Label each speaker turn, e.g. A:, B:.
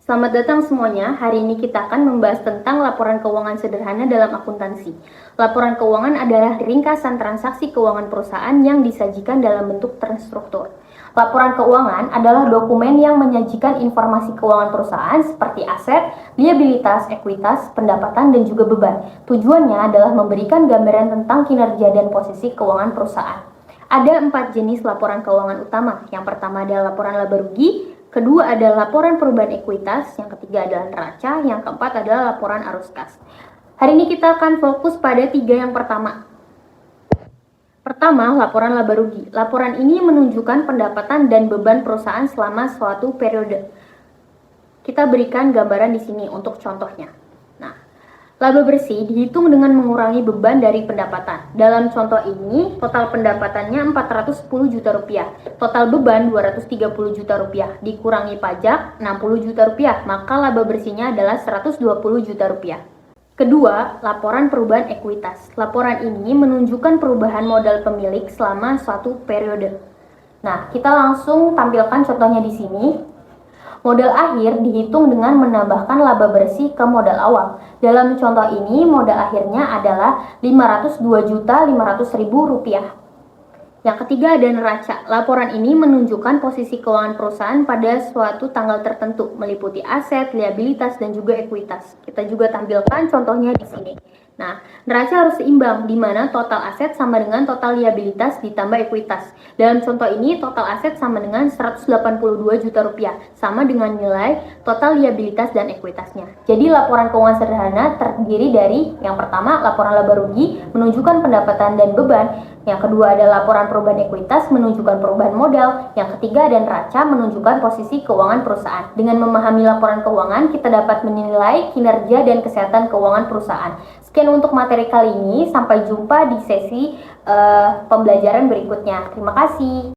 A: Selamat datang semuanya. Hari ini kita akan membahas tentang laporan keuangan sederhana dalam akuntansi. Laporan keuangan adalah ringkasan transaksi keuangan perusahaan yang disajikan dalam bentuk terstruktur. Laporan keuangan adalah dokumen yang menyajikan informasi keuangan perusahaan seperti aset, liabilitas, ekuitas, pendapatan, dan juga beban. Tujuannya adalah memberikan gambaran tentang kinerja dan posisi keuangan perusahaan. Ada 4 jenis laporan keuangan utama. Yang pertama adalah laporan laba rugi, kedua adalah laporan perubahan ekuitas, yang ketiga adalah neraca, yang keempat adalah laporan arus kas. Hari ini kita akan fokus pada 3 yang pertama. Pertama, laporan laba rugi. Laporan ini menunjukkan pendapatan dan beban perusahaan selama suatu periode. Kita berikan gambaran di sini untuk contohnya. Laba bersih dihitung dengan mengurangi beban dari pendapatan. Dalam contoh ini, total pendapatannya 410 juta rupiah. Total beban 230 juta rupiah. Dikurangi pajak 60 juta rupiah, maka laba bersihnya adalah 120 juta rupiah. Kedua, laporan perubahan ekuitas. Laporan ini menunjukkan perubahan modal pemilik selama suatu periode. Nah, kita langsung tampilkan contohnya di sini. Modal akhir dihitung dengan menambahkan laba bersih ke modal awal. Dalam contoh ini, modal akhirnya adalah 502.500.000 rupiah. Yang ketiga ada neraca. Laporan ini menunjukkan posisi keuangan perusahaan pada suatu tanggal tertentu, meliputi aset, liabilitas, dan juga ekuitas. Kita juga tampilkan contohnya di sini. Nah, neraca harus seimbang, di mana total aset sama dengan total liabilitas ditambah ekuitas. Dalam contoh ini, total aset sama dengan 182 juta rupiah, sama dengan nilai total liabilitas dan ekuitasnya. Jadi, laporan keuangan sederhana terdiri dari, yang pertama, laporan laba rugi, menunjukkan pendapatan dan beban. Yang kedua adalah laporan perubahan ekuitas, menunjukkan perubahan modal. Yang ketiga ada neraca, menunjukkan posisi keuangan perusahaan. Dengan memahami laporan keuangan, kita dapat menilai kinerja dan kesehatan keuangan perusahaan. Sekian untuk materi kali ini, sampai jumpa di sesi pembelajaran berikutnya. Terima kasih.